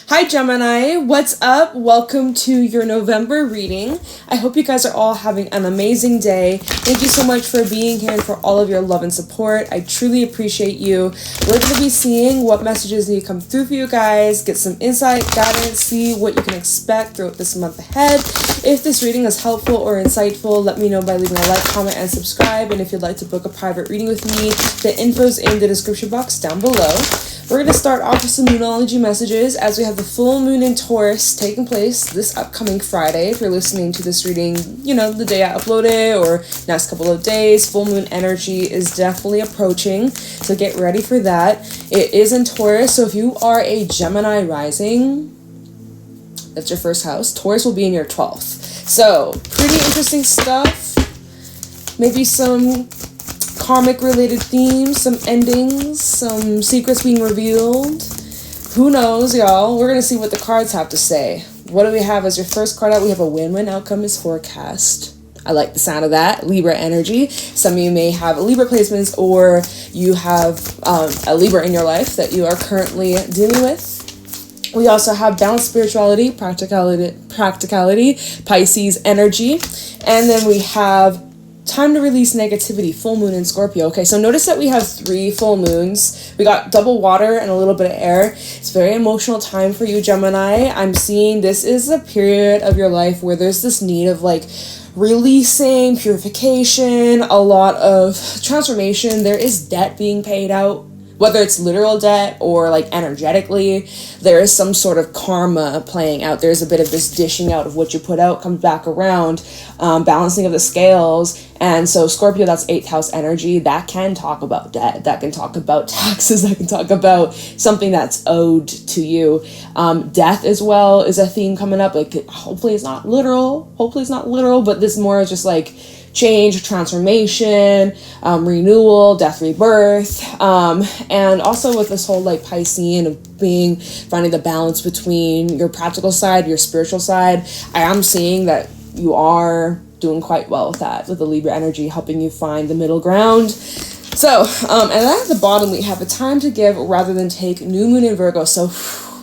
Hi Gemini, what's up? Welcome to your November reading. I hope you guys are all having an amazing day. Thank you so much for being here and for all of your love and support. I truly appreciate you. We're going to be seeing what messages need to come through for you guys, get some insight, guidance, see what you can expect throughout this month ahead. If this reading is helpful or insightful, let me know by leaving a like, comment, and subscribe. And if you'd like to book a private reading with me, the info's in the description box down below. We're going to start off with some Moonology messages as we have the full moon in Taurus taking place this upcoming Friday. If you're listening to this reading, you know, the day I upload it or next couple of days, full moon energy is definitely approaching. So get ready for that. It is in Taurus. So if you are a Gemini rising, that's your first house, Taurus will be in your 12th. So pretty interesting stuff. Maybe some Karmic related themes, some endings, some secrets being revealed. Who knows, y'all? We're gonna see what the cards have to say. What do we have as your first card out? We have a win-win outcome is forecast. I like the sound of that. Libra energy. Some of you may have Libra placements, or you have a Libra in your life that you are currently dealing with. We also have balanced spirituality, practicality, Pisces energy, and then we have time to release negativity, full moon in Scorpio. Okay, so notice that we have 3 full moons. We got double water and a little bit of air. It's a very emotional time for you, Gemini. I'm seeing this is a period of your life where there's this need of like releasing, purification, a lot of transformation. There is debt being paid out, whether it's literal debt or like energetically. There is some sort of karma playing out. There's a bit of this dishing out of what you put out comes back around, balancing of the scales. And so Scorpio, that's 8th house energy. That can talk about debt. That can talk about taxes. That can talk about something that's owed to you. Death as well is a theme coming up. Like hopefully it's not literal. But this more is just like change, transformation, renewal, death, rebirth, and also with this whole like Piscean of finding the balance between your practical side, your spiritual side. I am seeing that you are doing quite well with that, with the Libra energy helping you find the middle ground. So, and then at the bottom we have a time to give rather than take, new moon in Virgo. So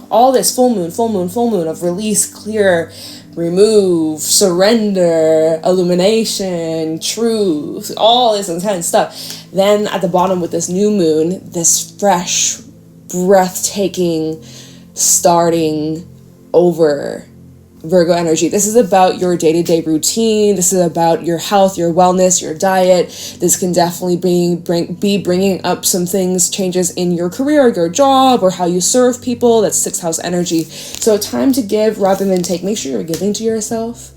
all this full moon of release, clear, remove, surrender, illumination, truth, all this intense stuff. Then at the bottom with this new moon, this fresh, breathtaking, starting over Virgo energy. This is about your day-to-day routine. This is about your health, your wellness, your diet. This can definitely be bringing up some things, changes in your career, your job, or how you serve people. That's 6th house energy. So time to give rather than take. Make sure you're giving to yourself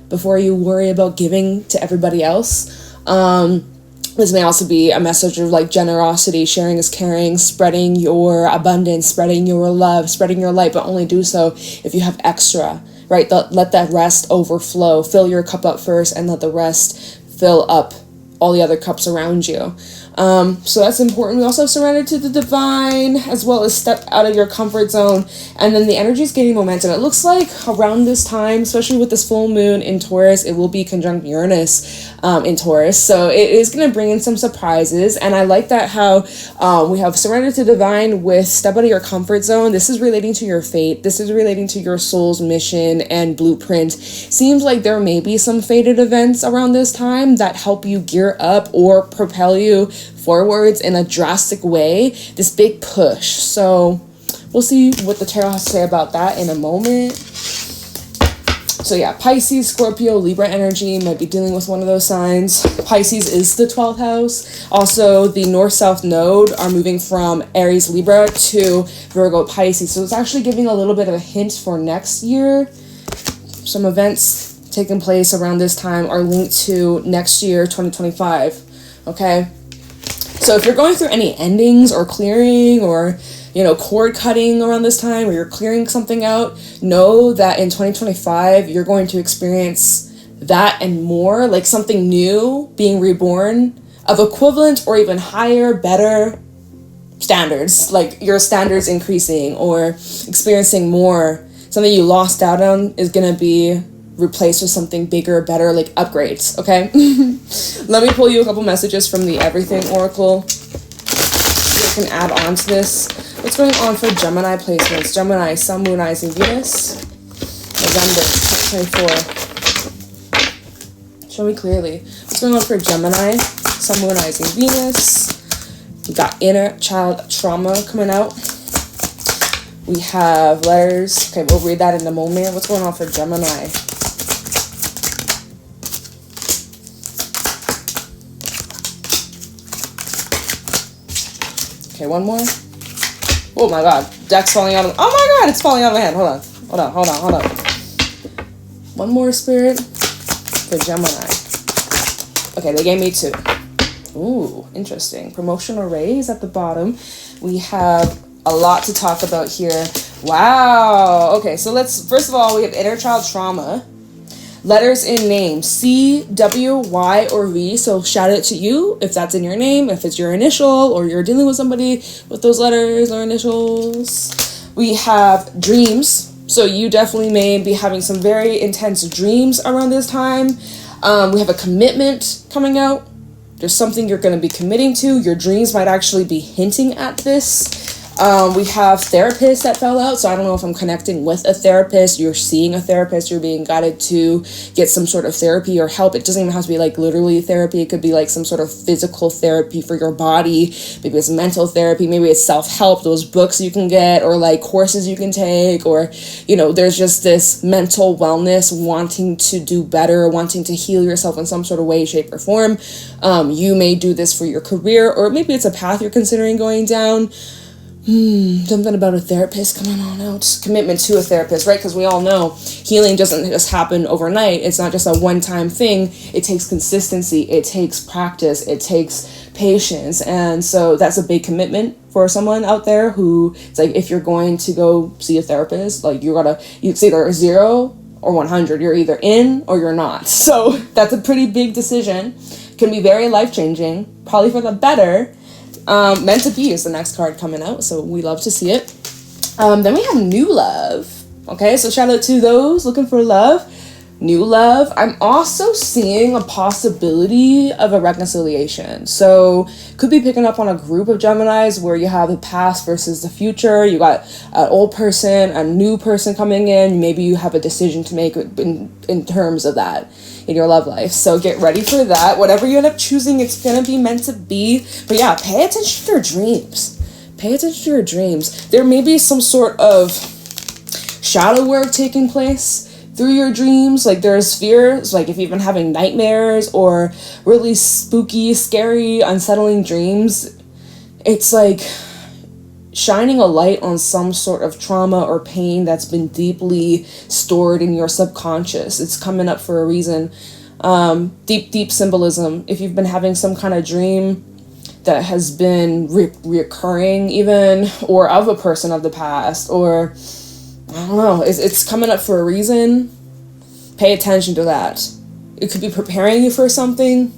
before you worry about giving to everybody else. This may also be a message of like generosity, sharing is caring, spreading your abundance, spreading your love, spreading your light, but only do so if you have extra. Right, let that rest overflow. Fill your cup up first and let the rest fill up all the other cups around you. So that's important. We also have surrender to the divine, as well as step out of your comfort zone. And then the energy is gaining momentum. It looks like around this time, especially with this full moon in Taurus, it will be conjunct Uranus in Taurus. So it is going to bring in some surprises. And I like that how we have surrender to divine with step out of your comfort zone. This is relating to your fate. This is relating to your soul's mission and blueprint. Seems like there may be some fated events around this time that help you gear up or propel you forwards in a drastic way, this big push. So we'll see what the tarot has to say about that in a moment. So yeah, Pisces, Scorpio, Libra energy, might be dealing with one of those signs. Pisces is the 12th house. Also, the north-south node are moving from Aries, Libra to Virgo, Pisces. So it's actually giving a little bit of a hint for next year. Some events taking place around this time are linked to next year, 2025. Okay? So if you're going through any endings or clearing or, you know, cord cutting around this time, or you're clearing something out, know that in 2025, you're going to experience that and more, like something new being reborn of equivalent or even higher, better standards, like your standards increasing or experiencing more. Something you lost out on is going to be replaced with something bigger, better, like upgrades, okay? Let me pull you a couple messages from the Everything Oracle so you can add on to this. What's going on for Gemini placements? Gemini, Sun, Moon, Rising, Venus. November 2024. Show me clearly. What's going on for Gemini, Sun, Moon, Rising, Venus. We got inner child trauma coming out. We have letters. Okay, we'll read that in a moment. What's going on for Gemini? Okay, one more. Oh my god. Deck's falling out of... Oh my god, it's falling out of my hand. Hold on. One more, Spirit, for Gemini. Okay, they gave me 2. Ooh, interesting. Promotional raise at the bottom. We have a lot to talk about here. Wow. Okay, so let's... First of all, we have inner child trauma. Letters in name, C, W, Y, or V. So shout out to you if that's in your name, if it's your initial, or you're dealing with somebody with those letters or initials. We have dreams. So you definitely may be having some very intense dreams around this time. We have a commitment coming out. There's something you're going to be committing to. Your dreams might actually be hinting at this. We have therapists that fell out, so I don't know if I'm connecting with a therapist. You're seeing a therapist, you're being guided to get some sort of therapy or help. It doesn't even have to be like literally therapy. It could be like some sort of physical therapy for your body. Maybe it's mental therapy, maybe it's self-help, those books you can get, or like courses you can take, or, you know, there's just this mental wellness, wanting to do better, wanting to heal yourself in some sort of way, shape, or form. You may do this for your career, or maybe it's a path you're considering going down. Something about a therapist coming on out. Commitment to a therapist, right? Because we all know healing doesn't just happen overnight. It's not just a one-time thing. It takes consistency. It takes practice. It takes patience. And so that's a big commitment for someone out there who, it's like, if you're going to go see a therapist, like it's either 0 or 100. You're either in or you're not. So that's a pretty big decision. Can be very life-changing, probably for the better. Meant to be is the next card coming out, so we love to see it. Then we have new love. Okay, so shout out to those looking for love. New love. I'm also seeing a possibility of a reconciliation. So could be picking up on a group of Geminis where you have the past versus the future. You got an old person, a new person coming in. Maybe you have a decision to make in terms of that in your love life. So get ready for that. Whatever you end up choosing, it's going to be meant to be. But yeah, pay attention to your dreams. Pay attention to your dreams. There may be some sort of shadow work taking place through your dreams. Like there's fears, like if you've been having nightmares or really spooky, scary, unsettling dreams, it's like shining a light on some sort of trauma or pain that's been deeply stored in your subconscious. It's coming up for a reason. Deep symbolism. If you've been having some kind of dream that has been reoccurring even, or of a person of the past, or I don't know, it's coming up for a reason. Pay attention to that. It could be preparing you for something,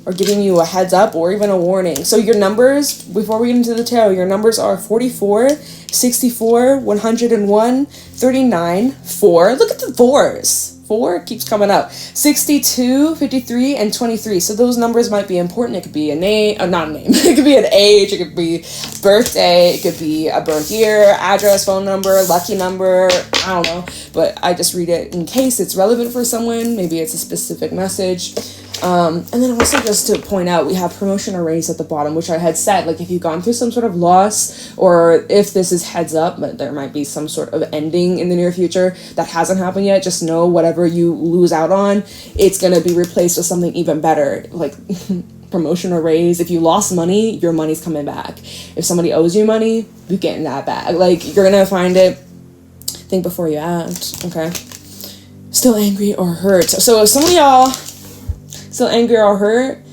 or giving you a heads up, or even a warning. So your numbers, before we get into the tarot, your numbers are 44, 64, 101, 39, 4. Look at the 4s. 4 keeps coming up. 62, 53, and 23. So those numbers might be important. It could be a name, not a name. It could be an age. It could be birthday. It could be a birth year, address, phone number, lucky number. I don't know. But I just read it in case it's relevant for someone. Maybe it's a specific message. And then also just to point out, we have promotion or raise at the bottom, which I had said, like if you've gone through some sort of loss, or if this is heads up, but there might be some sort of ending in the near future that hasn't happened yet, just know whatever you lose out on, it's going to be replaced with something even better, like promotion or raise. If you lost money, your money's coming back. If somebody owes you money, you're getting that back. Like you're going to find it. Think before you act, okay? Still angry or hurt. So if some of y'all still angry or hurt,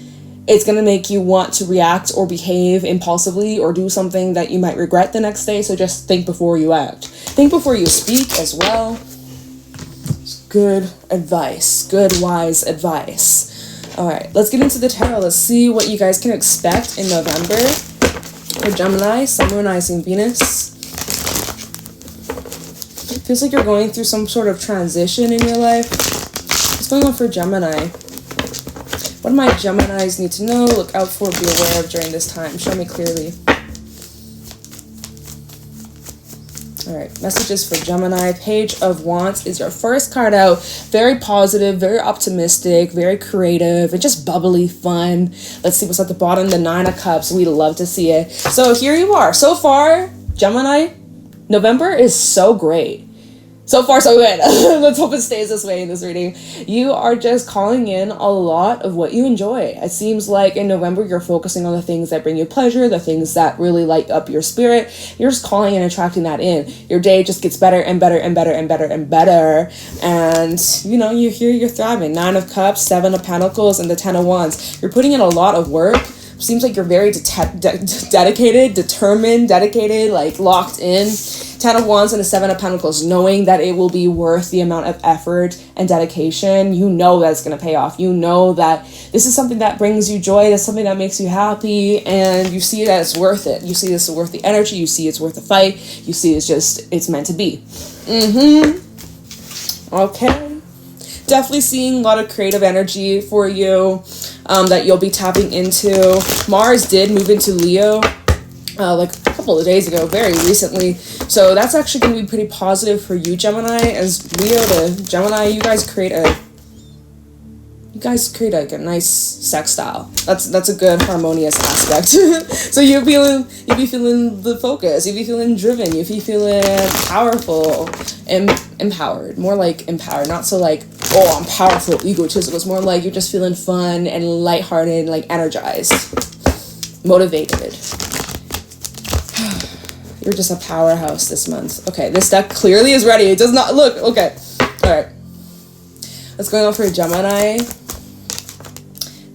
it's going to make you want to react or behave impulsively or do something that you might regret the next day. So just think before you act. Think before you speak as well. Good advice. Good, wise advice. All right, let's get into the tarot. Let's see what you guys can expect in November for Gemini, Sun, Moon, Rising, Venus. It feels like you're going through some sort of transition in your life. What's going on for Gemini? What do my Geminis need to know, look out for, be aware of during this time? Show me clearly. All right, messages for Gemini. Page of Wands is your first card out. Very positive, very optimistic, very creative, and just bubbly fun. Let's see what's at the bottom. The Nine of Cups. We love to see it. So here you are. So far, Gemini, November is so great. So far, so good. Let's hope it stays this way in this reading. You are just calling in a lot of what you enjoy. It seems like in November, you're focusing on the things that bring you pleasure, the things that really light up your spirit. You're just calling and attracting that in. Your day just gets better and better and better and better and better. And, you know, you're thriving. Nine of Cups, Seven of Pentacles, and the Ten of Wands. You're putting in a lot of work. Seems like you're very dedicated, determined, like locked in. Ten of Wands and the Seven of Pentacles, knowing that it will be worth the amount of effort and dedication. You know that it's going to pay off. You know that this is something that brings you joy. That's something that makes you happy. And you see that it's worth it. You see this is worth the energy. You see it's worth the fight. You see it's meant to be. Okay. Definitely seeing a lot of creative energy for you that you'll be tapping into. Mars did move into Leo like a couple of days ago, very recently. So that's actually going to be pretty positive for you, Gemini. As Leo to Gemini, you guys create like a nice sextile. That's a good harmonious aspect. So you'll be feeling the focus. You'll be feeling driven. You'll be feeling powerful and empowered. More like empowered, not so like, oh, I'm powerful, egotistical. It's more like you're just feeling fun and lighthearted, like energized, motivated. You're just a powerhouse this month. Okay, this deck clearly is ready. It does not look okay. All right, what's going on for Gemini?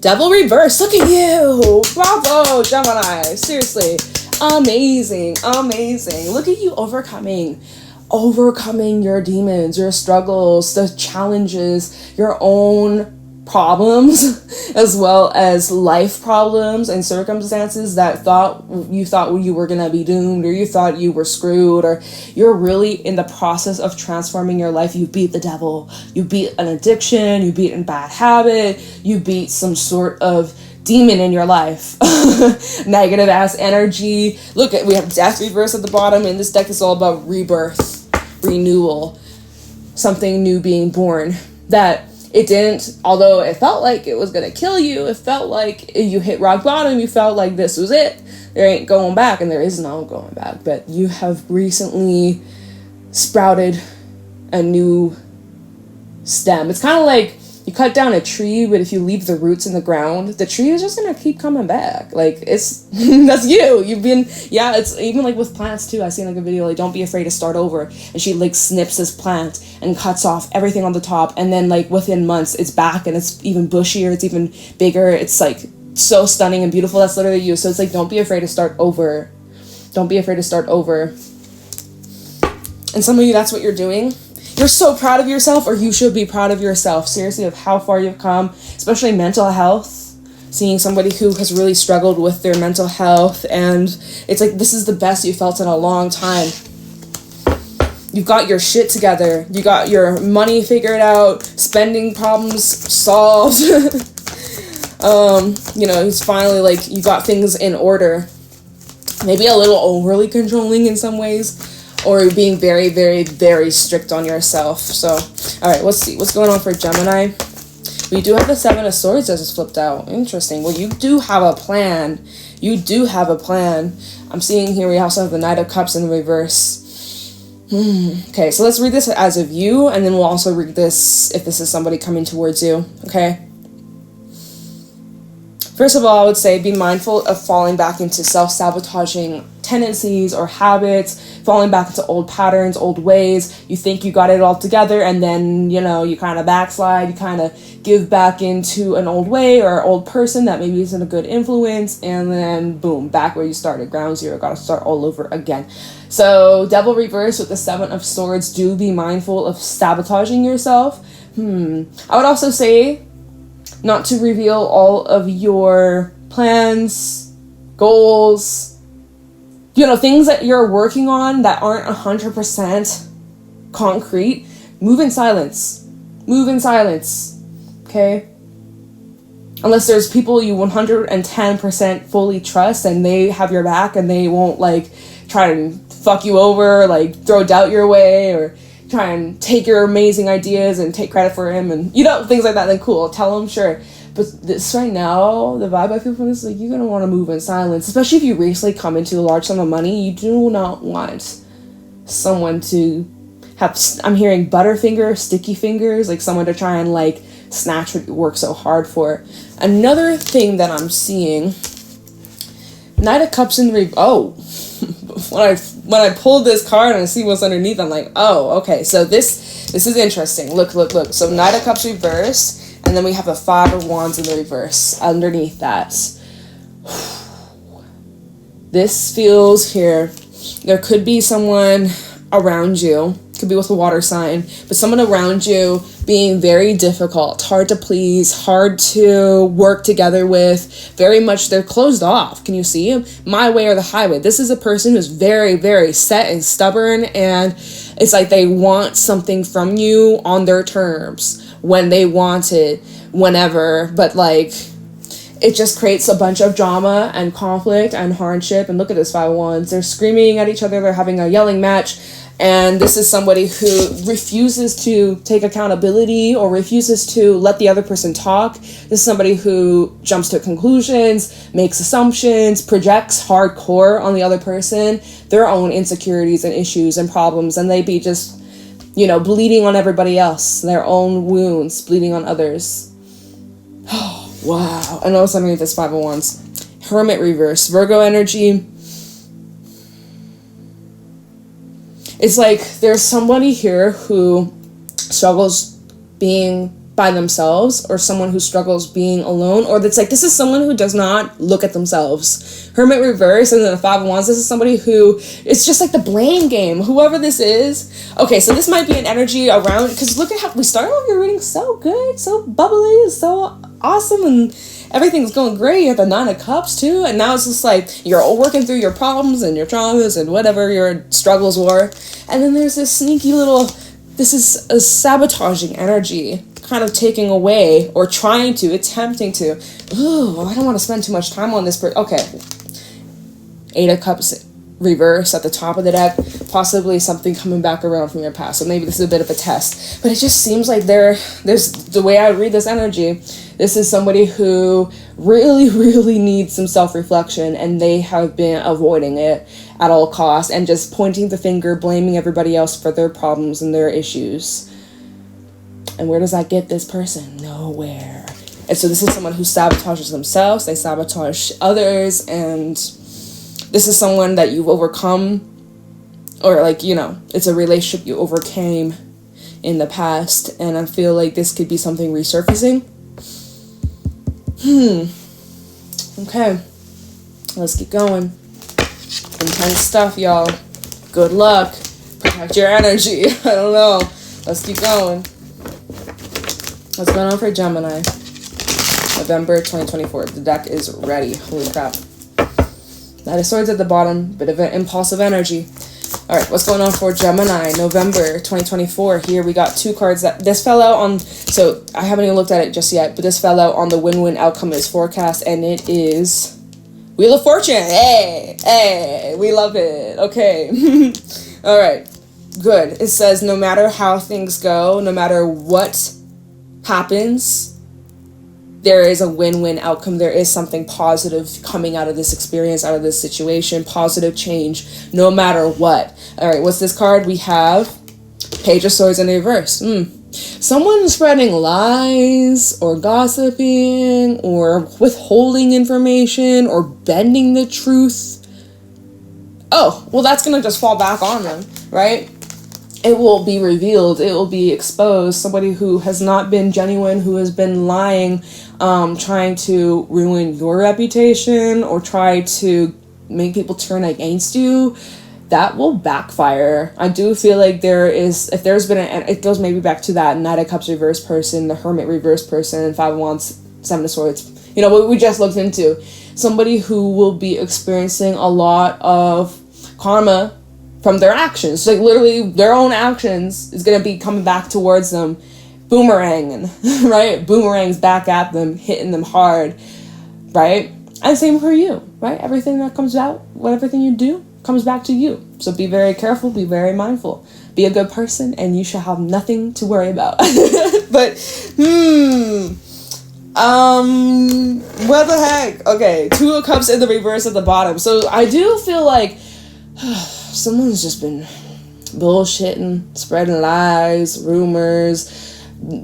Devil reverse. Look at you. Bravo, Gemini. Seriously, amazing. Look at you overcoming your demons, your struggles, the challenges, your own problems, as well as life problems and circumstances that you thought you were gonna be doomed, or you thought you were screwed, or you're really in the process of transforming your life. You beat the devil, you beat an addiction, you beat a bad habit, you beat some sort of demon in your life. Negative ass energy. Look, we have death reverse at the bottom, and this deck is all about rebirth, renewal, something new being born. That it didn't, although it felt like it was gonna kill you, it felt like you hit rock bottom, you felt like this was it, there ain't going back, and there is no going back. But you have recently sprouted a new stem. It's kind of like you cut down a tree, but if you leave the roots in the ground, the tree is just gonna keep coming back. Like, it's that's you've been, yeah. It's even like with plants too. I seen like a video like, don't be afraid to start over, and she like snips this plant and cuts off everything on the top, and then like within months it's back, and it's even bushier, it's even bigger, it's like so stunning and beautiful. That's literally you. So it's like, don't be afraid to start over. And some of you, that's what you're doing. You're so proud of yourself, or you should be proud of yourself, seriously, of how far you've come, especially mental health. Seeing somebody who has really struggled with their mental health, and it's like, this is the best you felt in a long time. You've got your shit together. You got your money figured out, spending problems solved. You know, it's finally like, you got things in order. Maybe a little overly controlling in some ways, or being very, very, very strict on yourself. So, all right, let's see. What's going on for Gemini? We do have the Seven of Swords that just flipped out. Interesting. Well, you do have a plan. I'm seeing here we also have the Knight of Cups in reverse. Okay, so let's read this as of you, and then we'll also read this if this is somebody coming towards you, okay? First of all, I would say be mindful of falling back into self-sabotaging tendencies or habits, falling back into old patterns, old ways. You think you got it all together, and then, you know, you kind of backslide, you kind of give back into an old way or an old person that maybe isn't a good influence, and then boom, back where you started, ground zero, gotta start all over again. So Devil reverse with the Seven of Swords, do be mindful of sabotaging yourself. I would also say not to reveal all of your plans, goals, you know, things that you're working on that aren't 100% concrete. Move in silence, okay? Unless there's people you 110% fully trust, and they have your back, and they won't like try to fuck you over, like throw doubt your way, or try and take your amazing ideas and take credit for him, and things like that, then cool, tell him, sure. But this right now, the vibe I feel from this is like, you're gonna want to move in silence, especially if you recently come into a large sum of money. You do not want someone to have, I'm hearing butterfinger, sticky fingers, like someone to try and like snatch what you work so hard for. Another thing that I'm seeing, Knight of Cups in when I pulled this card and I see what's underneath, I'm like, oh, okay, so this is interesting. Look. So Knight of Cups reverse, and then we have a 5 of Wands in the reverse underneath that. This feels here, there could be someone around you, could be with a water sign, but someone around you being very difficult, hard to please, hard to work together with, very much they're closed off. Can you see? My way or the highway. This is a person who's very, very set and stubborn, and it's like they want something from you on their terms, when they want it, whenever, but like it just creates a bunch of drama and conflict and hardship. And look at this 5 of Wands. They're screaming at each other. They're having a yelling match. And this is somebody who refuses to take accountability or refuses to let the other person talk. This is somebody who jumps to conclusions, makes assumptions, projects hardcore on the other person, their own insecurities and issues and problems. And they be just, bleeding on everybody else, their own wounds, bleeding on others. Oh, wow. I know something with this 5 of Wands. Hermit reverse. Virgo energy. It's like there's somebody here who struggles being by themselves, or someone who struggles being alone, or that's like, this is someone who does not look at themselves. Hermit reverse, and then the 5 of Wands, this is somebody who, it's just like the blame game, whoever this is. Okay, so this might be an energy around, because look at how we started off your reading so good, so bubbly, so awesome, and everything's going great. You have the 9 of Cups too, and now it's just like you're all working through your problems and your traumas and whatever your struggles were. And then there's this sneaky little, this is a sabotaging energy, kind of taking away or trying to, attempting to. Ooh, I don't want to spend too much time on this. Okay, 8 of Cups reverse at the top of the deck, possibly something coming back around from your past. So maybe this is a bit of a test, but it just seems like there's the way I read this energy, this is somebody who really, really needs some self-reflection, and they have been avoiding it at all costs and just pointing the finger, blaming everybody else for their problems and their issues. And where does that get this person? Nowhere. And so this is someone who sabotages themselves, they sabotage others, and this is someone that you've overcome, or like, it's a relationship you overcame in the past, and I feel like this could be something resurfacing. Okay, let's keep going. Intense stuff, y'all. Good luck. Protect your energy. I don't know. Let's keep going. What's going on for Gemini? November 2024. The deck is ready. Holy crap. Knight of Swords at the bottom. Bit of an impulsive energy. Alright, what's going on for Gemini? November 2024. Here we got 2 cards that this fell out on, so I haven't even looked at it just yet, but this fell out on the win-win outcome is forecast, and it is Wheel of Fortune. Hey, we love it. Okay. Alright, good. It says no matter how things go, no matter what happens, there is a win-win outcome. There is something positive coming out of this experience, out of this situation, positive change, no matter what. All right, what's this card? We have Page of Swords in reverse. Someone spreading lies or gossiping or withholding information or bending the truth. Oh, well, that's going to just fall back on them, right? It will be revealed. It will be exposed. Somebody who has not been genuine, who has been lying, trying to ruin your reputation or try to make people turn against you, that will backfire. I do feel like there is, if there's been it goes maybe back to that Knight of Cups reverse person, the Hermit reverse person, 5 of Wands, 7 of Swords, what we just looked into. Somebody who will be experiencing a lot of karma from their actions, like literally their own actions is going to be coming back towards them, boomeranging, right? Boomerangs back at them, hitting them hard, right? And same for you, right? Everything that comes out, everything you do, comes back to you. So be very careful, be very mindful. Be a good person, and you shall have nothing to worry about. But, what the heck? Okay, 2 of Cups in the reverse at the bottom. So I do feel like someone's just been bullshitting, spreading lies, rumors,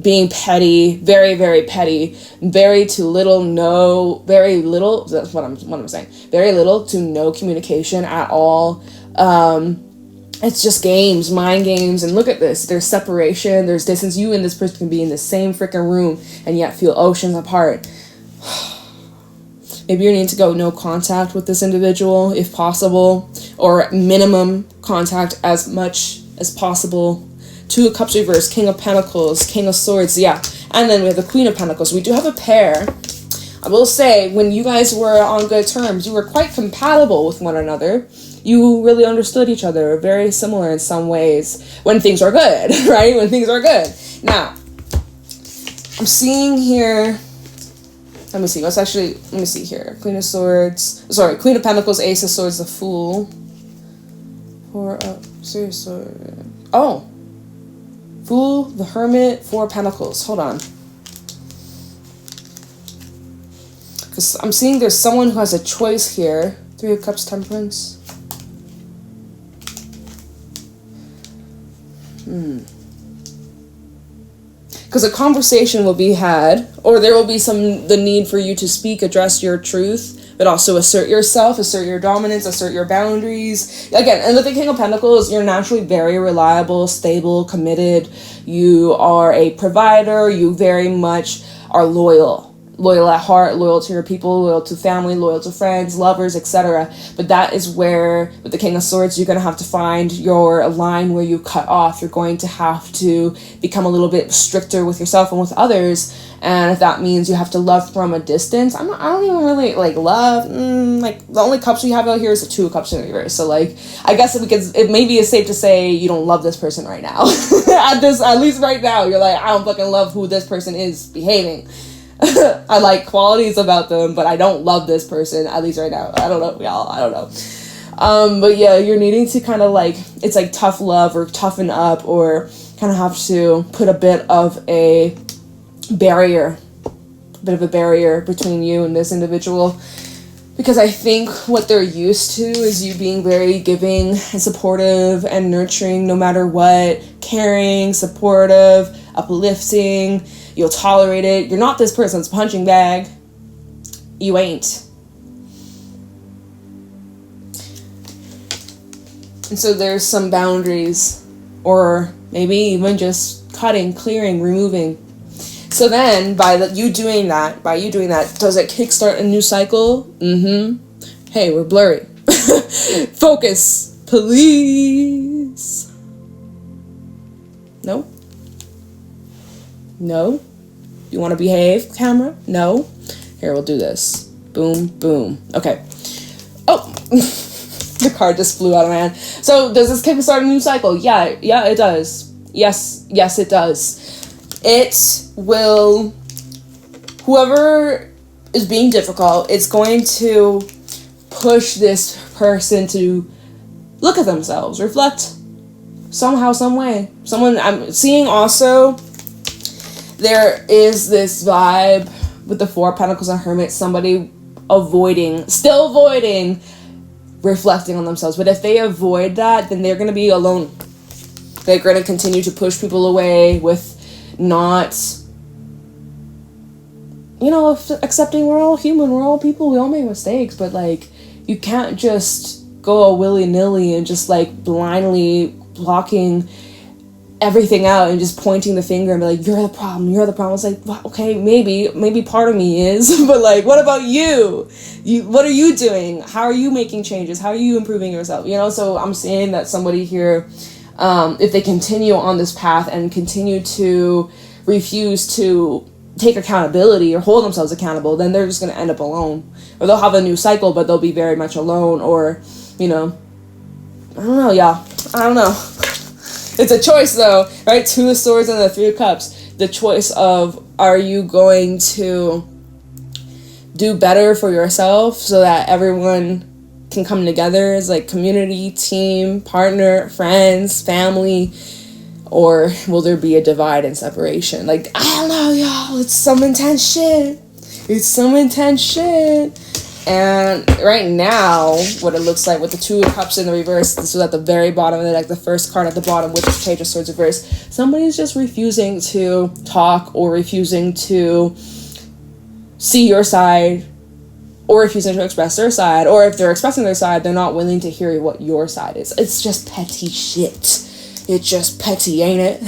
being petty, very, very petty, very little, that's what I'm saying, very little to no communication at all. It's just games, mind games, and look at this, there's separation, there's distance. You and this person can be in the same freaking room and yet feel oceans apart. Maybe you need to go no contact with this individual if possible, or minimum contact as much as possible. 2 of Cups reverse, King of Pentacles, King of Swords, yeah. And then we have the Queen of Pentacles. We do have a pair. I will say, when you guys were on good terms, you were quite compatible with one another. You really understood each other, very similar in some ways, when things are good, right? When things are good. Now, I'm seeing here, let me see here. Queen of Swords, Queen of Pentacles, Ace of Swords, the Fool. Fool, the Hermit, 4 of Pentacles. Hold on. Because I'm seeing there's someone who has a choice here. 3 of Cups, Temperance. Because a conversation will be had, or there will be the need for you to speak, address your truth, but also assert yourself, assert your dominance, assert your boundaries. Again, and with the King of Pentacles, you're naturally very reliable, stable, committed. You are a provider. You very much are loyal at heart, loyal to your people, loyal to family, loyal to friends, lovers, etc. But that is where, with the King of Swords, you're going to have to find your line where you cut off. You're going to have to become a little bit stricter with yourself and with others. And if that means you have to love from a distance, I don't even really love. The only cups we have out here is the 2 of Cups in reverse. So I guess it maybe is safe to say you don't love this person right now. At least right now, you're like, I don't fucking love who this person is behaving. I like qualities about them, but I don't love this person, at least right now. I don't know, y'all. I don't know. But yeah, you're needing to kind of it's like tough love or toughen up, or kind of have to put a bit of a barrier between you and this individual. Because I think what they're used to is you being very giving and supportive and nurturing no matter what, caring, supportive, uplifting. You'll tolerate it. You're not this person's punching bag. You ain't. And so there's some boundaries, or maybe even just cutting, clearing, removing. So then, by you doing that, does it kickstart a new cycle? Hey, we're blurry. Focus, please. No? No? You want to behave, camera? No? Here, we'll do this. Boom, boom. Okay. Oh! The card just flew out of my hand. So, does this kickstart a new cycle? Yeah, it does. Yes, it does. It will... Whoever is being difficult, it's going to push this person to look at themselves, reflect somehow, some way. I'm seeing also... There is this vibe with the 4 of Pentacles and Hermit, somebody still avoiding reflecting on themselves. But if they avoid that, then they're going to be alone. They're going to continue to push people away with not, accepting we're all human, we're all people, we all make mistakes. But, you can't just go willy-nilly and just, blindly blocking everything out and just pointing the finger and be like, you're the problem. It's like, well, okay, maybe part of me is, but what about you? What are you doing? How are you making changes? How are you improving yourself? So I'm saying that somebody here, if they continue on this path and continue to refuse to take accountability or hold themselves accountable, then they're just going to end up alone, or they'll have a new cycle, but they'll be very much alone, or, I don't know, y'all. I don't know. It's a choice, though, right? 2 of Swords and the 3 of Cups. The choice of, are you going to do better for yourself so that everyone can come together as like community, team, partner, friends, family, or will there be a divide and separation? Like, I don't know, y'all. It's some intense shit. And right now, what it looks like with the Two of Cups in the reverse, this was at the very bottom of the deck, the first card at the bottom, which is Page of Swords reverse. Somebody's just refusing to talk, or refusing to see your side, or refusing to express their side, or if they're expressing their side, they're not willing to hear what your side is. It's just petty shit. It's just petty, ain't it?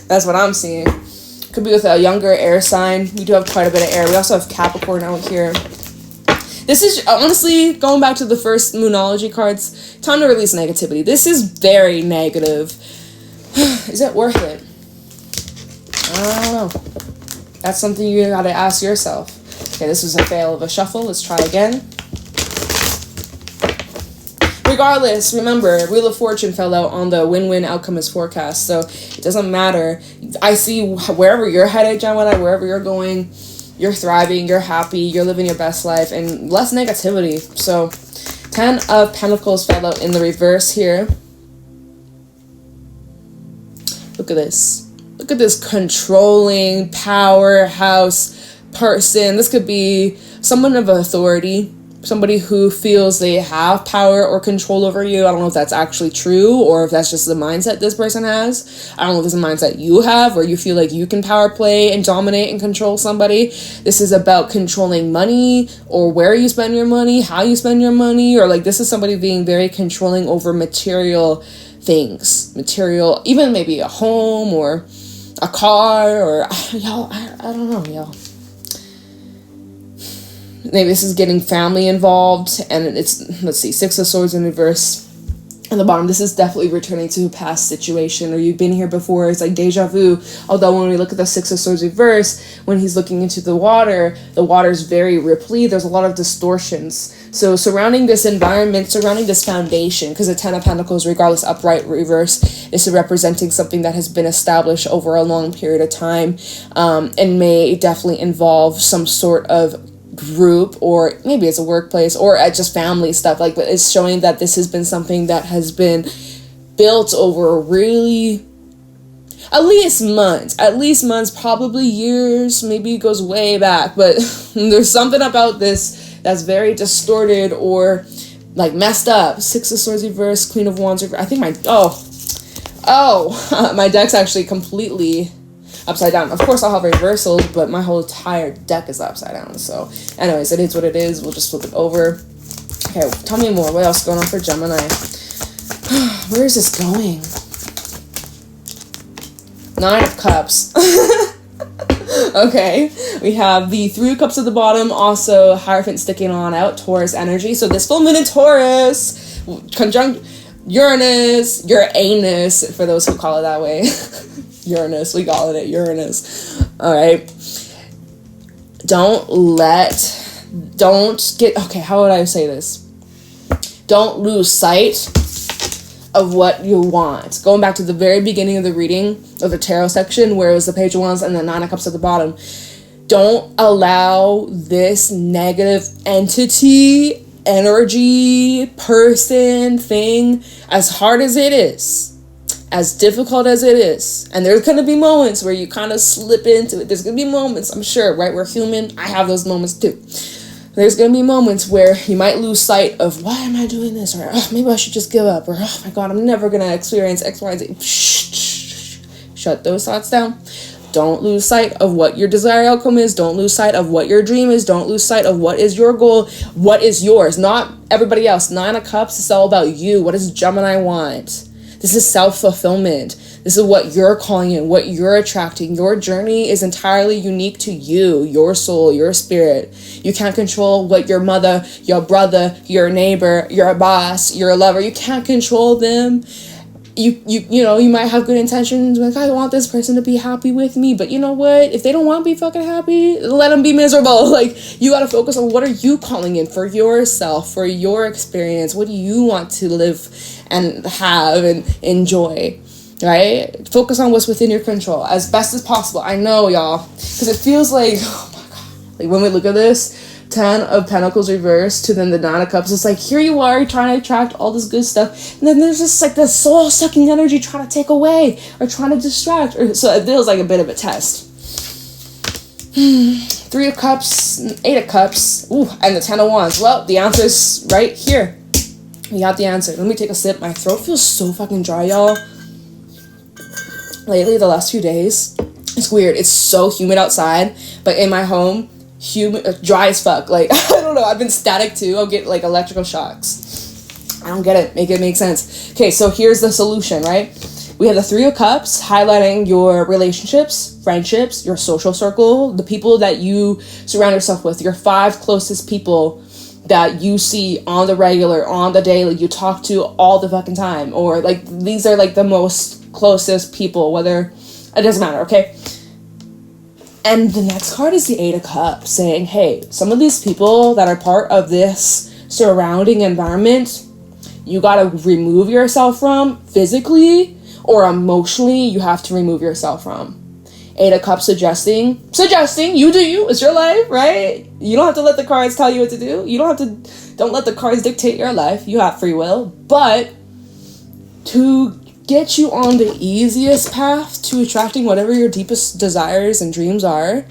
That's what I'm seeing. Could be with a younger air sign. We do have quite a bit of air. We also have Capricorn out here. This is, honestly, going back to the first Moonology cards, time to release negativity. This is very negative. Is it worth it? I don't know. That's something you gotta ask yourself. Okay, this was a fail of a shuffle. Let's try again. Regardless, remember, Wheel of Fortune fell out on the win-win outcome is forecast, so it doesn't matter. I see wherever you're headed, Gemini, wherever you're going, you're thriving, you're happy, you're living your best life, and less negativity. So, 10 of Pentacles fell out in the reverse here. Look at this. Look at this controlling powerhouse person. This could be someone of authority. Somebody who feels they have power or control over you. I don't know if that's actually true, or if that's just the mindset this person has. I don't know if it's a mindset you have, where you feel like you can power play and dominate and control somebody. This is about controlling money, or where you spend your money, how you spend your money, or like this is somebody being very controlling over material things. Material, even maybe a home or a car, or y'all, I don't know, y'all. Maybe this is getting family involved, and it's, let's see, Six of Swords in reverse at the bottom. This is definitely returning to a past situation, or you've been here before. It's like deja vu. Although when we look at the Six of Swords reverse, when he's looking into the water's very ripply. There's a lot of distortions. So surrounding this environment, surrounding this foundation, because the Ten of Pentacles, regardless, upright, reverse, is representing something that has been established over a long period of time, and may definitely involve some sort of group, or maybe it's a workplace, or at just family stuff. Like, but it's showing that this has been something that has been built over really at least months, probably years, maybe it goes way back, but there's something about this that's very distorted or like messed up. Six of Swords reverse, Queen of Wands reverse. I think my deck's actually completely upside down. Of course, I'll have reversals, but my whole entire deck is upside down. So, anyways, it is what it is. We'll just flip it over. Okay, tell me more. What else is going on for Gemini? Where is this going? Nine of Cups. Okay, we have the Three of Cups at the bottom. Also, Hierophant sticking on out. Taurus energy. So this full moon in Taurus, conjunct Uranus, Uranus, for those who call it that way. Uranus, we call it Uranus. All right. Okay, how would I say this? Don't lose sight of what you want. Going back to the very beginning of the reading of the tarot section, where it was the Page of Wands and the Nine of Cups at the bottom. Don't allow this negative entity, energy, person, thing, as hard as it is, as difficult as it is, and there's going to be moments where you kind of slip into it. There's going to be moments, I'm sure, right? We're human. I have those moments too. There's going to be moments where you might lose sight of, why am I doing this? Or, oh, maybe I should just give up. Or, oh my God, I'm never going to experience X, Y, and Z. Shut those thoughts down. Don't lose sight of what your desired outcome is. Don't lose sight of what your dream is. Don't lose sight of what is your goal, what is yours, not everybody else. Nine of Cups is all about you. What does Gemini want? This is self-fulfillment. This is what you're calling in, what you're attracting. Your journey is entirely unique to you, your soul, your spirit. You can't control what your mother, your brother, your neighbor, your boss, your lover, you can't control them. You know, you might have good intentions, like, I want this person to be happy with me, but you know what? If they don't want to be fucking happy, let them be miserable. Like, you got to focus on what are you calling in for yourself, for your experience. What do you want to live and have and enjoy, right? Focus on what's within your control as best as possible. I know, y'all, because it feels like, oh my God, like when we look at this, Ten of Pentacles reversed to then the Nine of Cups. It's like, here you are, you're trying to attract all this good stuff, and then there's just like this soul-sucking energy trying to take away or trying to distract. So it feels like a bit of a test. Three of Cups, Eight of Cups, ooh, and the Ten of Wands. Well, the answer's right here. We got the answer. Let me take a sip. My throat feels so fucking dry, y'all. Lately, the last few days, it's weird. It's so humid outside, but in my home, humid, dry as fuck. Like, I don't know. I've been static too. I'll get like electrical shocks. I don't get it. Make it make sense. Okay, so here's the solution, right? We have the Three of Cups highlighting your relationships, friendships, your social circle, the people that you surround yourself with, your 5 closest people that you see on the regular, on the daily, you talk to all the fucking time. Or like, these are like the most closest people, whether, it doesn't matter, okay? And the next card is the Eight of Cups saying, hey, some of these people that are part of this surrounding environment, you gotta remove yourself from physically or emotionally. You have to remove yourself from. Eight of Cups suggesting, you do you, it's your life, right? You don't have to let the cards tell you what to do. You don't let the cards dictate your life. You have free will. But to get you on the easiest path to attracting whatever your deepest desires and dreams are,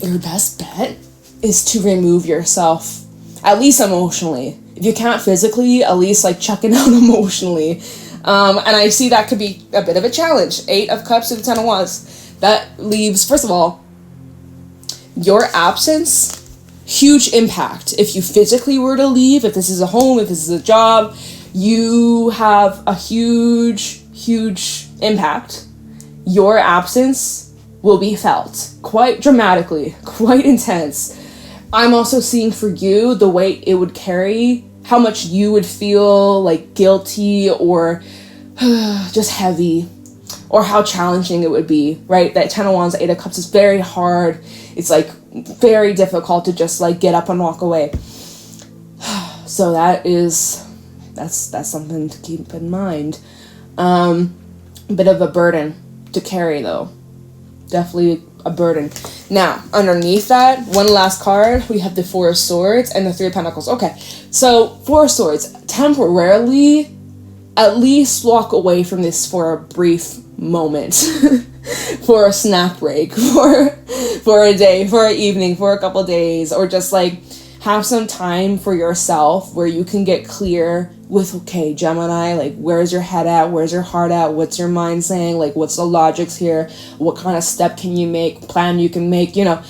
your best bet is to remove yourself, at least emotionally. If you can't physically, at least like checking out emotionally. And I see that could be a bit of a challenge. Eight of Cups to the Ten of Wands. That leaves, first of all, your absence, huge impact. If you physically were to leave, if this is a home, if this is a job, you have a huge, huge impact. Your absence will be felt quite dramatically, quite intense. I'm also seeing for you the weight it would carry, how much you would feel like guilty or just heavy, or how challenging it would be, right? That Ten of Wands, Eight of Cups is very hard. It's like very difficult to just like get up and walk away. So that's something to keep in mind. A bit of a burden to carry though. Definitely a burden. Now, underneath that, one last card, we have the Four of Swords and the Three of Pentacles. Okay, so Four of Swords, temporarily, at least walk away from this for a brief moment, for a snack break, for a day, for an evening, for a couple days, or just like have some time for yourself where you can get clear with, okay, Gemini, like, where's your head at? Where's your heart at? What's your mind saying? Like, what's the logics here? What kind of step can you make, plan you can make, you know?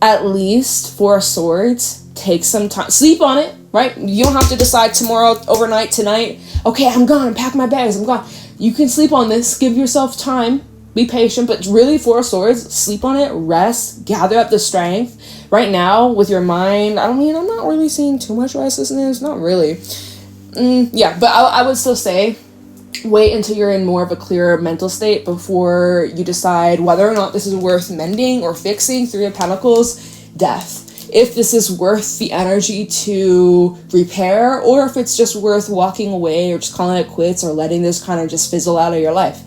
At least Four of Swords, take some time, sleep on it, right? You don't have to decide tomorrow, overnight, tonight, okay, I'm gone, pack my bags, I'm gone. You can sleep on this, give yourself time, be patient, but really Four of Swords, sleep on it, rest, gather up the strength. Right now, with your mind, I'm not really seeing too much restlessness, not really. Yeah, but I would still say, wait until you're in more of a clearer mental state before you decide whether or not this is worth mending or fixing. Three of Pentacles, death. If this is worth the energy to repair, or if it's just worth walking away or just calling it quits or letting this kind of just fizzle out of your life.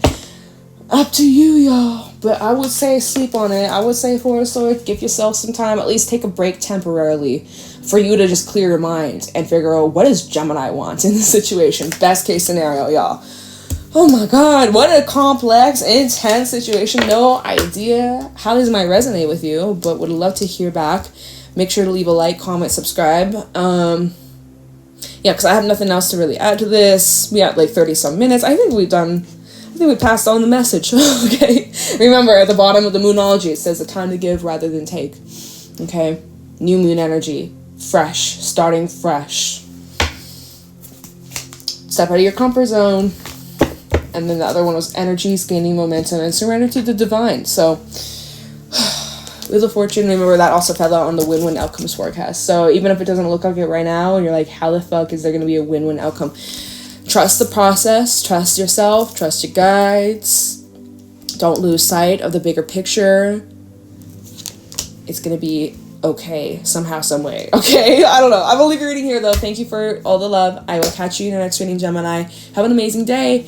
Up to you, y'all. But I would say sleep on it. I would say Four of Swords, give yourself some time, at least take a break temporarily for you to just clear your mind and figure out what does Gemini want in this situation. Best case scenario, y'all. Oh my God, what a complex, intense situation. No idea how this might resonate with you, but would love to hear back. Make sure to leave a like, comment, subscribe. Yeah, because I have nothing else to really add to this. We have like 30 some minutes. I think we passed on the message. Okay. Remember, at the bottom of the Moonology, it says the time to give rather than take. Okay. New moon energy. Fresh. Starting fresh. Step out of your comfort zone. And then the other one was energies, gaining momentum, and surrender to the divine. So, Wheel of Fortune, remember that also fell out on the win-win outcomes forecast. So even if it doesn't look like it right now, and you're like, how the fuck is there going to be a win-win outcome? Trust the process, trust yourself, trust your guides. Don't lose sight of the bigger picture. It's going to be okay, somehow, some way. Okay, I don't know. I will leave your reading here, though. Thank you for all the love. I will catch you in the next reading, Gemini. Have an amazing day.